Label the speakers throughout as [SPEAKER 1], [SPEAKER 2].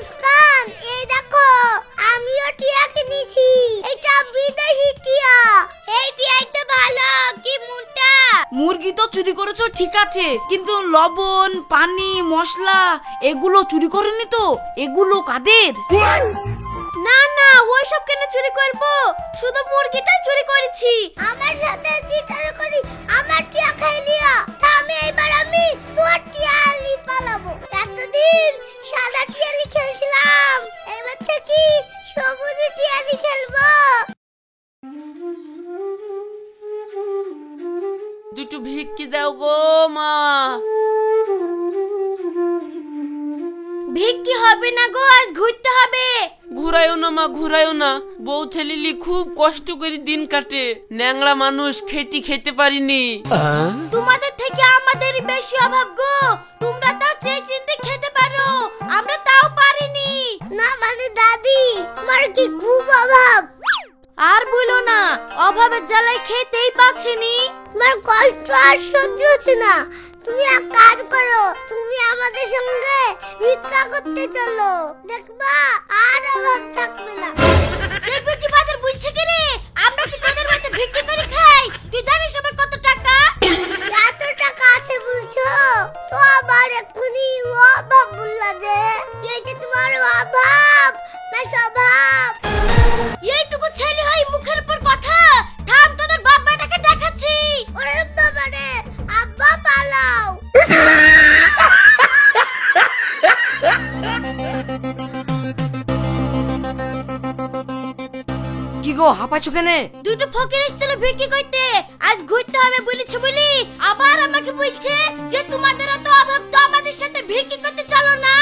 [SPEAKER 1] মুস্কান, এই দেখো আমিও টিয়া কিনেছি। এটা বিদেশি টিয়া। এই টিয়াই তো ভালো, কি মোটা।
[SPEAKER 2] মুরগি তো চুরি করেছো ঠিক আছে, কিন্তু লবণ, পানি, মশলা এগুলো চুরি করেনি তো? এগুলো কাদের?
[SPEAKER 1] না না, ওইসব কেন চুরি করব? শুধু মুরগিটাই চুরি করেছি। আমার সাথে চিটারি করি, আমার টিয়া খাই লিয়া। আমি তোমার টিয়া আলি পালাবো। এতদিন সাদা টিয়ালি খেলছিলাম, এবার থেকে সবুজ টিয়ালি খেলবো।
[SPEAKER 2] দুটো ভিক্ষি দাও গো মা।
[SPEAKER 1] ভিক্ষি হবে না গো, আজ ঘুরতে হবে।
[SPEAKER 2] ঘুরাইও না মা, ঘুরাইও না। বউ ছেলিলি খুব কষ্ট করে দিন কাটে, ন্যাংরা মানুষ, খেতে পারিনি।
[SPEAKER 1] তোমাদের থেকে আমাদের বেশি অভাব গো। তোমরা তাও চেয়ে চিনতে খেতে পারো, আমরা তাও পারিনি। না মানে দাদি, তোমার কি খুব অভাব? আর বলো না, অভাবের জ্বালায় খেতেই পাচ্ছিনি। তোমার কষ্ট আর সহ্য হচ্ছে না। তুমি এক কাজ করো, তুমি আমাদের সঙ্গে ভিক্ষা করতে চলো, দেখবা আর অভাব থাকবে না। এই বুঝি বাজার বুঝছে কি রে? আমরা কি তোদের বাড়িতে ভিক্ষা করে খাই? তুই জানিস আমার কত টাকা? এত টাকা আছে বলছো তো, আবার এক্ষুনি অভাব বললা যে। এইটা তোমার অভাব না স্বভাব? এইটুকু ছেলে হয় মুখের উপর কথা। থাম, তোদের বাপ বেটাকে দেখাচ্ছি। ওরে বাবা রে, আব্বা পালাও।
[SPEAKER 3] কি গো হাঁপাচ্ছ কেনে?
[SPEAKER 1] দুটো ফকির এসেছিল ভিক্ষি করতে, আজ ঘুরতে হবে বলেছে বলি আবার আমাকে বলছে যে তোমাদের তো অভাব, তো আমাদের সাথে ভিক্ষি করতে চলো না।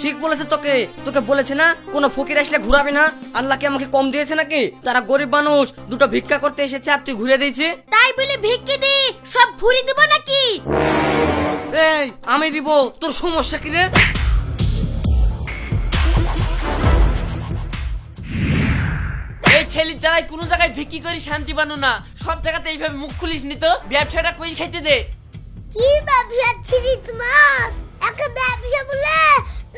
[SPEAKER 3] ঠিক বলেছে তোকে বলেছে না কোনো ফকির আসলে ঘুরাবে না? আল্লাহ কি আমাকে কম দিয়েছে নাকি? তারা গরিব মানুষ, দুটো ভিক্ষা করতে এসেছে আর তুই ঘুরে দিয়েছি।
[SPEAKER 1] তাই বলে ভিক্ষি দি সব ভুরি দেব নাকি?
[SPEAKER 3] এই আমি দিব, তোর সমস্যা কি রে?
[SPEAKER 2] এই ছেলির জ্বালায় কোনো জায়গায় ভিক্ষি করে শান্তি পানো না। সব জায়গাতে এইভাবে মুখ খুলিস নি তো। ব্যবসাটা কই খাইতে দে।
[SPEAKER 1] কি ব্যবসা ছিলি তোমার? একে ব্যবসা বলে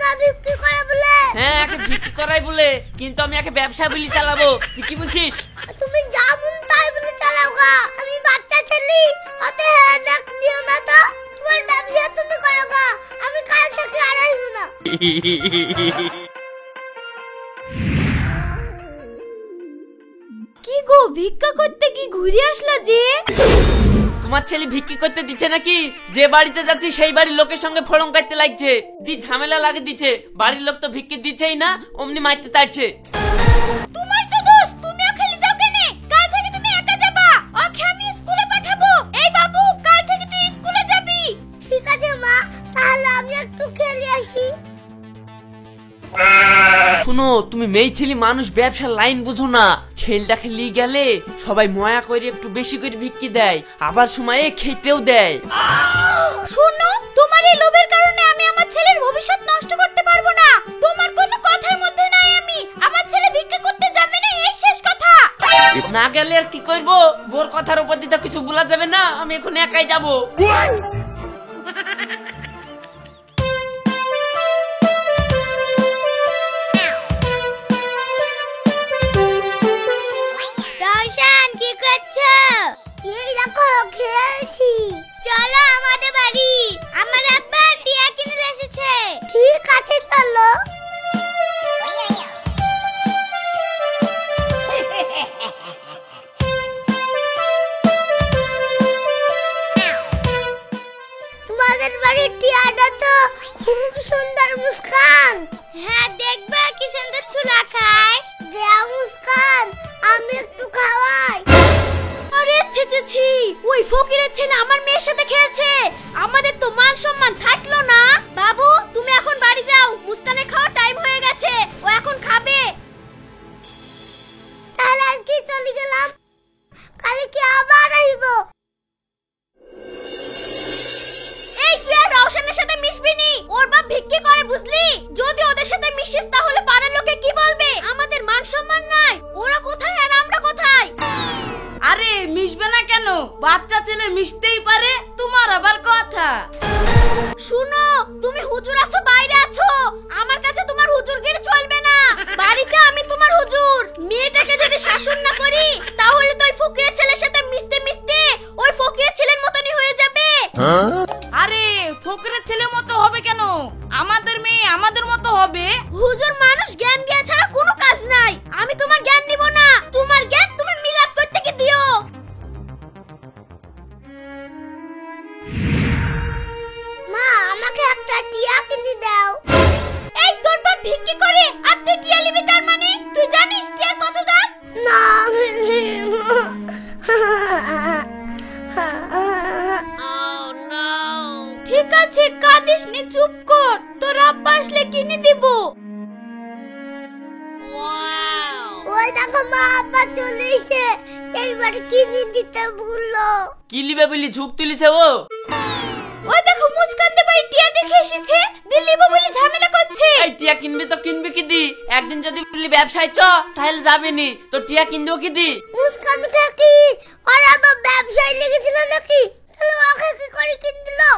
[SPEAKER 1] না বিক্রি করে বলে?
[SPEAKER 2] হ্যাঁ, একে ভিক্ষি করাই বলে, কিন্তু আমি একে ব্যবসা বলি চালাবো। তুই কি বলছিস?
[SPEAKER 1] তুমি যা মন তাই বলে চালাও গা। আমি বাচ্চা ছেলে, অতে দেখ দিও না তো। তোমার ব্যবসা তুমি করো গা, আমি কাল থেকে আর আসবো না। কি গো, ভিক্ষা করতে কি ঘুরে আসলা যে?
[SPEAKER 2] তোমার ছেলে ভিক্ষি করতে দিচ্ছে নাকি? যে বাড়িতে যাচ্ছি সেই বাড়ির লোকের সঙ্গে ফড়ং কাটতে লাগছে, দি ঝামেলা লাগে দিচ্ছে। বাড়ির লোক তো ভিক্ষি দিচ্ছেই না, অমনি মারতে তাড়ছে।
[SPEAKER 1] তোমার তো দোষ, তুমিও খেলে যাও কেনে? কাল থেকে তুমি একা যাবা, ওকে আমি স্কুলে পাঠাবো। এই বাবু, কাল থেকে তুই স্কুলে যাবি। ঠিক আছে মা, তাহলে আমি একটু খেলে আসি।
[SPEAKER 2] শুনো, তুমি মেয়ে ছেলে মানুষ, ব্যবসার লাইন বুঝো না। ছেলেটাকে নিয়ে গেলে সবাই ময়া করে একটু বেশি করে ভিক্ষি দেয়, আবার সময়ে খেতেও দেয়।
[SPEAKER 1] শুনো, তোমার এই লোভের কারণে আমি আমার ছেলের ভবিষ্যৎ নষ্ট করতে পারবো না। তোমার কোনো কথার মধ্যে নাই আমি। আমার ছেলে ভিক্ষা করতে যাবে না, এই শেষ কথা।
[SPEAKER 2] না গেলে আর কি করবো? বোর কথার উপর দিতে কিছু বলা যাবে না, আমি এখন একাই যাবো।
[SPEAKER 1] রওশন, কি করছো? এই দেখো খেলছি। চলো আমাদের বাড়ি, আমার আব্বা টিয়া কিনে এসেছে। ঠিক আছে চলো। তোমাদের বাড়ির টিয়াটা তো খুব সুন্দর মুস্কান। হ্যাঁ, দেখবা কি সুন্দর ছুলা খায়। দেয়া মুস্কান, আমি একটু খাওয়াই। আরে ছি, ওই ফকিরের ছেলে আমার মেয়ের সাথে খেলছে। আমাদের তো মান সম্মান থাকলো না। বাবু, তুমি এখন বাড়ি যাও, মুস্কানের খাওয়ার টাইম হয়ে গেছে, ও এখন খাবে। তাহলে আর কি, চলে গেলাম, কালকে কি আবার আসবো। এই তুই আর রওশনের সাথে মিশবি নি, ওর বাপ ভিক্ষে করে বুঝলি। যদি ওদের সাথে মিশিস তাহলে পাড়ার লোকে কি বলবে? আমাদের মান সম্মান নাই। ওরা কোথায় আর আমরা কোথায়?
[SPEAKER 2] আরে মিশবে না কেন? বাচ্চা ছেলে মিশতেই পারে, তোমার আবার কথা।
[SPEAKER 1] শুনো, তুমি হুজুর আছো বাইরে আছো, আমার কাছে তোমার হবে? হুজুর, মানুষ জ্ঞান দেয়া ছাড়া কোনো কাজ নাই। আমি তোমার জ্ঞান নিব না, তোমার জ্ঞান তুমি মিলাদ করতে কি দিও। মা, আমাকে একটা টিয়া কিনে দাও। এই তোর বাপ ভিক্ষি করে আর তুই টিয়া নিবি, তার মানে তুই জানিস টিয়ার কত দাম? না, ঠিক আছে, কাঁদিস নি, চুপ কর। তোর আব্বা আসলে কিনে দিব। ওই দেখো মা, আব্বা চলে এসে এইবার কিনে দিতে ভুললো।
[SPEAKER 2] কি লিবে বলি ঝুঁক তুলিছে ও?
[SPEAKER 1] ওই দেখো মুস্কানদের বাড়ি টিয়া দেখে এসেছে, দিল্লি বলে ঝামেলা করছে।
[SPEAKER 2] এই টিয়া কিনবি তো কিনবি কি দি? একদিন যদি বলি ব্যবসায় চ তাহলে যাবে নি, তো টিয়া কিনবো কি দি?
[SPEAKER 1] মুস্কানটা কি আর আবার ব্যবসায় লেগেছিল নাকি? তাহলে ওকে কি করে কিনলো?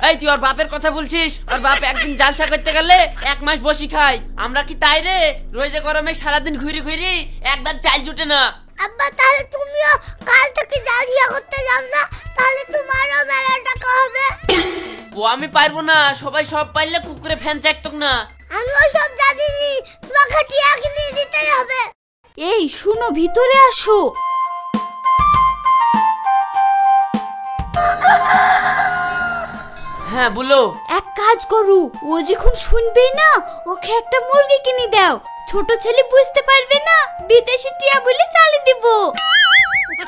[SPEAKER 2] এই তুই ওর বাপের কথা বলছিস? ওর বাপ একদিন জালসা করতে গেলে 1 মাস বসি খায়। আমরা কি তাই রে? রোজে গরমে সারাদিন ঘুরি ঘুরি একবার চাল জুটে না।
[SPEAKER 1] আব্বা, তাহলে তুমিও কাল থেকে জালসা করতে যাও না, তাহলে তোমারও মেলা টাকা হবে।
[SPEAKER 2] ও আমি পারবো না, সবাই সব পাইলে কুকুরে ফ্যান চাটতক না।
[SPEAKER 1] আমিও সব জানিনি, তোমাকে টিয়া কিনে দিতেই হবে। এই শুনো, ভিতরে আসো।
[SPEAKER 2] হ্যাঁ বলো।
[SPEAKER 1] এক কাজ করু, ও যখন শুনবেই না, ওকে একটা মুরগি কিনে দাও। ছোট ছেলে বুঝতে পারবে না, বিদেশি টিয়া বলে চালিয়ে দিব।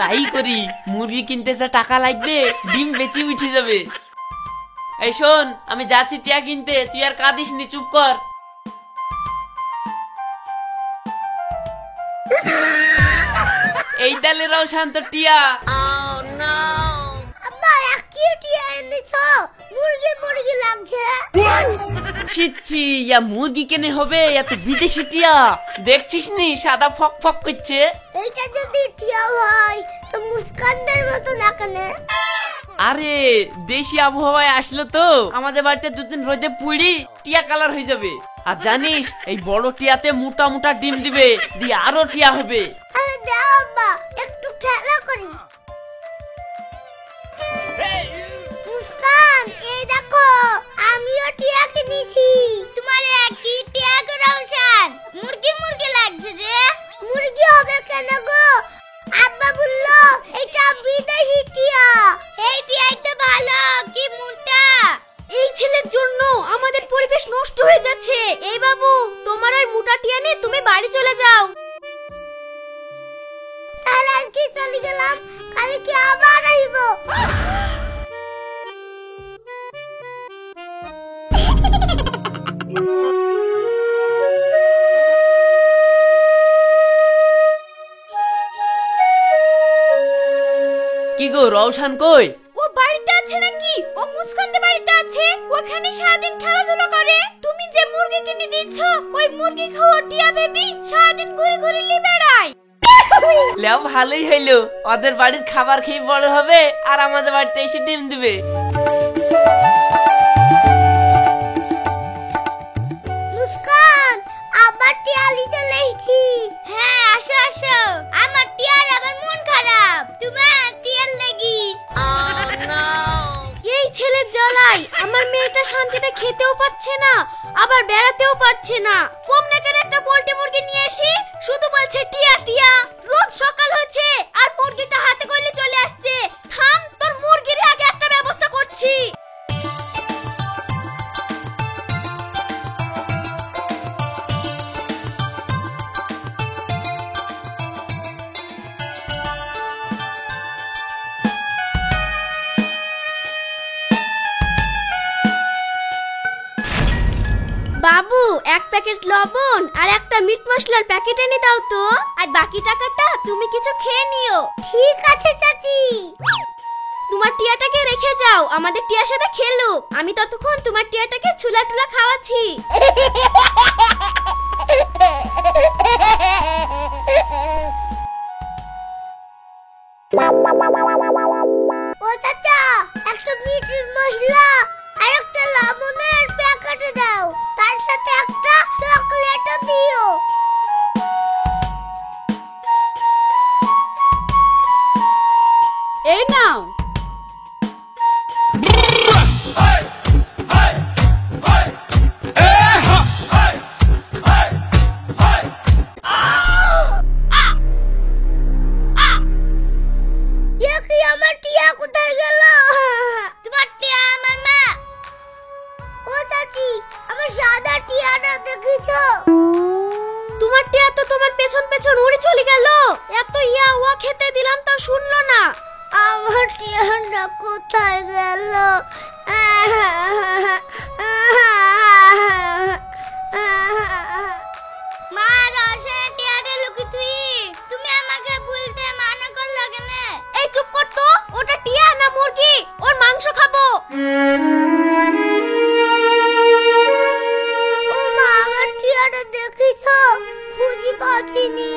[SPEAKER 2] তাই করি, মুরগি কিনতে যা টাকা লাগবে ডিম বেচি উঠে যাবে। এই শোন, আমি যাচ্ছি টিয়া কিনতে, তুই আর কাঁদিস নি, চুপ কর। এই ডালেরাও শান্ত টিয়া।
[SPEAKER 1] আব্বা, কি টিয়া এনেছো? মুরগি মুরগি লাগছে।
[SPEAKER 2] ছিচ্ছি, ইয়া মুরগি কেনে হবে? এত বিদেশি টিয়া দেখছিস নি, সাদা ফক ফক করছে।
[SPEAKER 1] এইটা যদি টিয়া হয় তো মুস্কানদের মতো না কেন?
[SPEAKER 2] আরে দেশি আবহাওয়ায় আসলো তো, আমাদের বাড়িতে দুদিন রোদে পুড়ি টিয়া কালার হয়ে যাবে। আর জানিস, এই বড় টিয়াতে মোটা মোটা ডিম দিবে, দিয়ে আরো টিয়া হবে।
[SPEAKER 1] আরে দাও আব্বা, একটু খেলা করি। মুস্কান, এই দেখো, আমিও টিয়া কিনেছি। তোমার কি টিয়া গো রওশন? মুরগি মুরগি লাগছে যে। মুরগি হবে কেন গো? আব্বা বললো এটা বিদেশি টিয়া। এই টিয়াই তো ভালো, কি মোটা। এই ছেলের জন্য আমাদের পরিবেশ নষ্ট হয়ে যাচ্ছে। এই বাবু, তোমার ওই মোটা টিয়া নিয়ে তুমি বাড়ি চলে যাও। তাহলে আর কি, চলে গেলাম, কালকে কি আবার আইব।
[SPEAKER 2] কি গো, রওশন কই?
[SPEAKER 1] ও বাড়িতে আছে নাকি? ও মুচকানদের বাড়িতে আছে, ওখানে সারাদিন খেলাধুলা করে। তুমি যে মুরগি কিনে দিচ্ছ, ওই মুরগি খাওয়া টিয়া বেবি সারাদিন ঘুরে ঘুরে লি বেড়ায়।
[SPEAKER 2] লেও ভালোই হইলো, ওদের বাড়ির খাবার খেয়ে বড় হবে আর আমাদের বাড়িতে এসে ডিম দিবে।
[SPEAKER 1] মুস্কান, আবার টিয়া লিতে লেইছি। হ্যাঁ, আসো আসো, আমার টিয়ার আবার মন খারাপ, তোমার টিয়ার লাগি। এই ছেলের জ্বালাই আমার মেয়েটা শান্তিতে খেতেও পারছে না, আবার বেড়াতেও পারছে না। কম নাকের একটা পোল্ট্রি মুরগি নিয়ে এসে শুধু বলছে টিয়া টিয়া। রোজ সকাল হচ্ছে আর মুরগিটা হাতে করলে চলে আসছে। থাম, তোর মুরগির আগে একটা ব্যবস্থা করছি। বাবু, এক প্যাকেট লবণ আর একটা মিট মশলার প্যাকেট এনে দাও তো। আর বাকি টাকাটা তুমি কিছু খেয়ে নিও। ঠিক আছে চাচি। তোমার টিয়াটাকে রেখে যাও, আমাদের টিয়ার সাথে খেলো। আমি ততক্ষণ তোমার টিয়াটাকে ছুলা টুলা খাওয়াচ্ছি। ও চাচা, একটা মিট মশলা আর একটা লবণের প্যাকেট দাও, তার সাথে একটা চকলেটও দিও। এই নাও। টিয়াটা দেখিছো? তোমার টিয়া তো তোমার পেছন পেছন উড়ে চলে গেল। এত ইয়া ও খেতে দিলাম তো শুনলো না। আমার টিয়াটা কোথায় গেল? মা রসে টিয়াটা লুকি তুমি আমাকে বলতে মানা করলে কেন? এই চুপ কর তো, ওটা টিয়া না মুরগি, ওর মাংস খাবো। ও মা, আমার টিয়াটা দেখিছো? খুঁজে পাচ্ছিনি।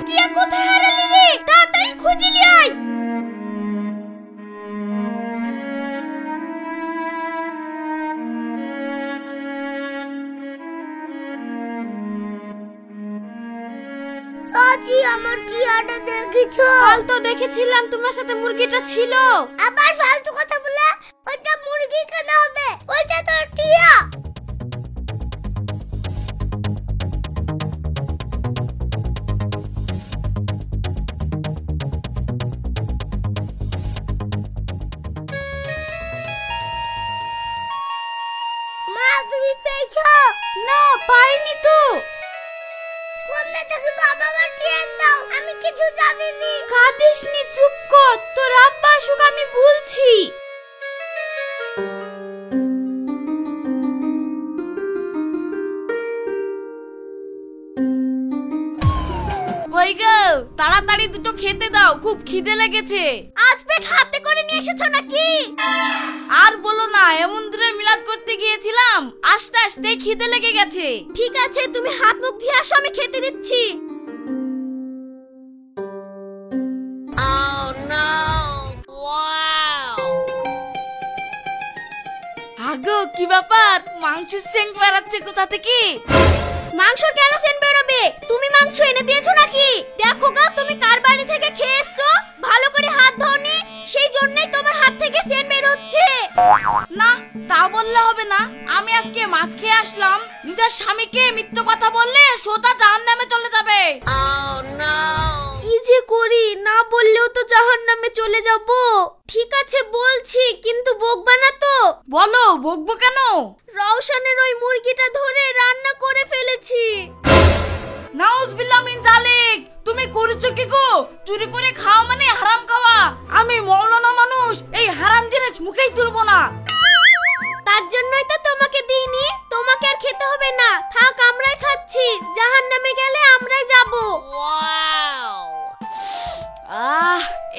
[SPEAKER 1] টিয়া কোথায় হারালি রে? তাড়াতাড়ি খুঁজে নিয়ে আয়। চাচি, আমার টিয়াটা দেখিছো? কাল তো দেখেছিলাম তোমার সাথে মুরগিটা ছিল। আবার ফালতু কথা বলে, ওইটা মুরগি কেন হবে? ওইটা তো টিয়া। মা, তুমি পেয়েছো? না, পাইনি তো। কোনটা থেকে বাবা আমার ট্রেন দাও, আমি কিছু জানি নি। কাঁদিস নি, চুপ কর, তোর আব্বা আসুক, আমি বলছি।
[SPEAKER 4] কই গো, তাড়াতাড়ি দুটো খেতে দাও, খুব খিদে লেগেছে।
[SPEAKER 1] আজ পেট হাতে করে নিয়ে এসেছো নাকি?
[SPEAKER 4] আর বলো না, এমন দূরে মিলাদ করতে গিয়েছিলাম, আস্তে আস্তে খিদে লেগে গেছে।
[SPEAKER 1] ঠিক আছে, তুমি হাত মুখ ধুয়ে আসো, আমি খেতে দিচ্ছি।
[SPEAKER 4] আগো কি ব্যাপার, মাংস সেন্ট বেরাচ্ছে কোথা থেকে?
[SPEAKER 1] মাংস কেন সেন্ট বেরোবে? তুমি মাংস এনে দিয়েছো নাকি? দেখো গা, তুমি কার বাড়ি থেকে খেয়ে এসছো, ভালো করে হাত ধোনি, সেই জন্যই তোমার হাত থেকে সেন্ট বের হচ্ছে।
[SPEAKER 4] না, তা বললে হবে না। আমি আজকে মাছ খেয়ে আসলাম। নিজের স্বামীকে মিথ্যে কথা বললে সোজা জাহান্নামে চলে যাবে।
[SPEAKER 1] কি যে করি, না বললেও তো জাহান্নামে চলে যাব। ঠিক আছে বলছি, কিন্তু বকবা না তো?
[SPEAKER 4] বলো, বকবো কেন?
[SPEAKER 1] রওশনের ওই মুরগিটা ধরে রান্না করে ফেলেছি।
[SPEAKER 4] নাউজুবিল্লাহ মিন জালিক, তুমি করেছো কি গো? চুরি করে খাওয়া মানে হারাম খাওয়া। আমি মওলানা মানুষ, এই হারাম জিনিস মুখেই তুলবো না।
[SPEAKER 1] তার জন্যই তো তোমাকে দিইনি। তোমাকে আর খেতে হবে না, থাক, আমরাই খাচ্ছি। জাহান্নামে গেলে আমরাই যাব।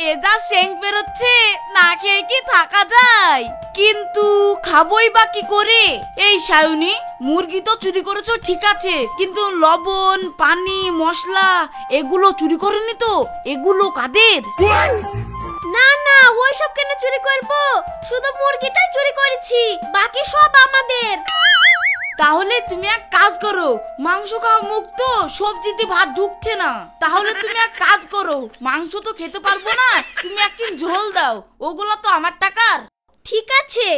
[SPEAKER 4] এ যা সেন্ট বেরোচ্ছে, না খেয়ে কি থাকা যায়? কিন্তু খাবোই বা কি করে? এই সায়নী, মুরগি তো চুরি করেছো ঠিক আছে, কিন্তু লবণ, পানি, মশলা এগুলো চুরি করেনি তো? এগুলো কাদের?
[SPEAKER 1] না না, ওইসব কেন চুরি করব? শুধু মুরগিটাই চুরি করেছি, বাকি সব আমাদের।
[SPEAKER 4] তাহলে তুমি এক কাজ করো, মাংস খাওয়া মুক্ত, সবজিতে ভাত ঢুকছে না। তাহলে তুমি এক কাজ করো, মাংস তো খেতে পারবো না, তুমি একদিন ঝোল দাও, ওগুলো তো আমার টাকার।
[SPEAKER 1] ঠিক আছে।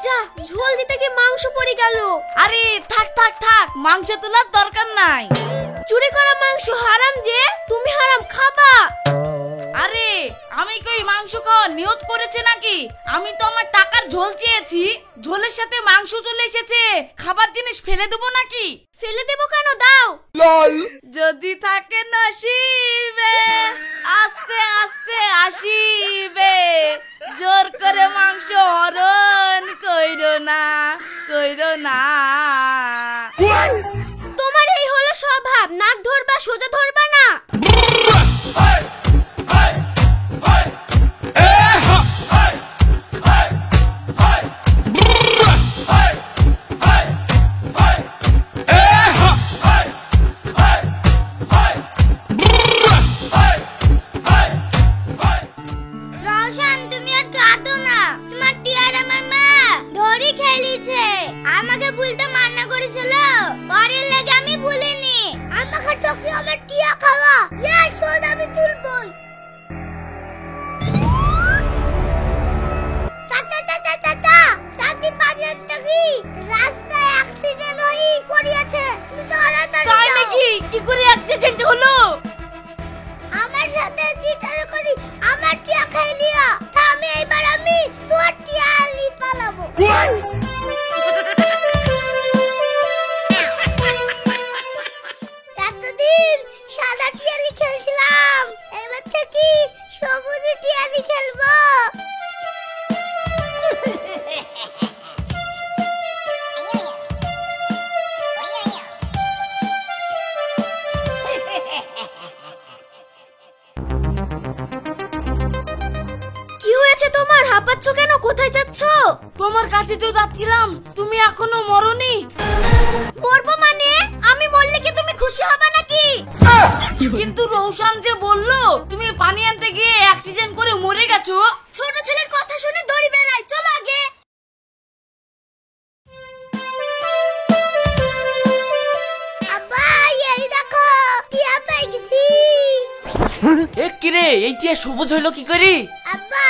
[SPEAKER 1] যা, ঝোল দিতে গিয়ে মাংস পড়ে গেল।
[SPEAKER 4] আরে থাক থাক থাক, মাংস তোলার দরকার নাই।
[SPEAKER 1] চুরি করা মাংস হারাম যে, তুমি হারাম খাবা।
[SPEAKER 4] আরে আমি কই মাংস খাওয়া নিয়ত করেছে নাকি? আমি তো আমার টাকার ঝোল চেয়েছি, ঝোলের সাথে মাংস চলে এসেছে, খাবার জিনিস ফেলে দেবো নাকি?
[SPEAKER 1] ফেলে দেবো কেন, দাও।
[SPEAKER 4] যদি থাকে নসিবে, আস্তে আস্তে আসিবে, জোর করে মাংস হরণ কইরো না, কইরো না।
[SPEAKER 1] তোমার এই হলো স্বভাব, নাক ধরবা, সোজা ধরবা না। রওশন, তুমি আর কাঁদো না, তোমার টিয়ার আমার মা ধরে খেলিছে। আমাকে বলতে মানা করেছিল, পরের লাগে আমি ভুলিনি। আমাকে ঠকি আমার টিয়া খাওয়া, ইয়ার শোধ আমি তুলবই। চাচা চাচা চাচা, চাচি অ্যাক্সিডেন্টটা কি রাস্তায় অ্যাক্সিডেন্ট হয়ে পড়িয়েছে তুমি তাড়াতাড়ি
[SPEAKER 4] তাই
[SPEAKER 1] যাও।
[SPEAKER 4] নাকি? কি করে অ্যাক্সিডেন্ট হলো?
[SPEAKER 1] আমার সাথে চিটার করি আমার টিয়া খাই লিয়া থামে এবার আমি তোর টিয়া লি পালাবো এতদিন সাদা টিয়ালি খেলছিলাম এবার থেকে সবুজ টিয়ালি খেলবো কি হয়েছে তোমার হাঁপাচ্ছ কেন কোথায় যাচ্ছ
[SPEAKER 4] তোমার কাছে তো যাচ্ছিলাম, তুমি এখনো মরনি।
[SPEAKER 1] মরবো মানে আমি মরলে কি তুমি খুশি হবে নাকি
[SPEAKER 4] কিন্তু রৌশন যে বললো তুমি পানি আনতে গিয়ে অ্যাক্সিডেন্ট করে মরে গেছো।
[SPEAKER 1] ছোট ছেলের কথা শুনে দড়ি বেড়াই চলো আগে আব্বা এই দেখো টিয়া পেয়ে গেছি
[SPEAKER 2] এ কিরে এই টিয়া সবুজ হইলো কি করি?
[SPEAKER 1] আব্বা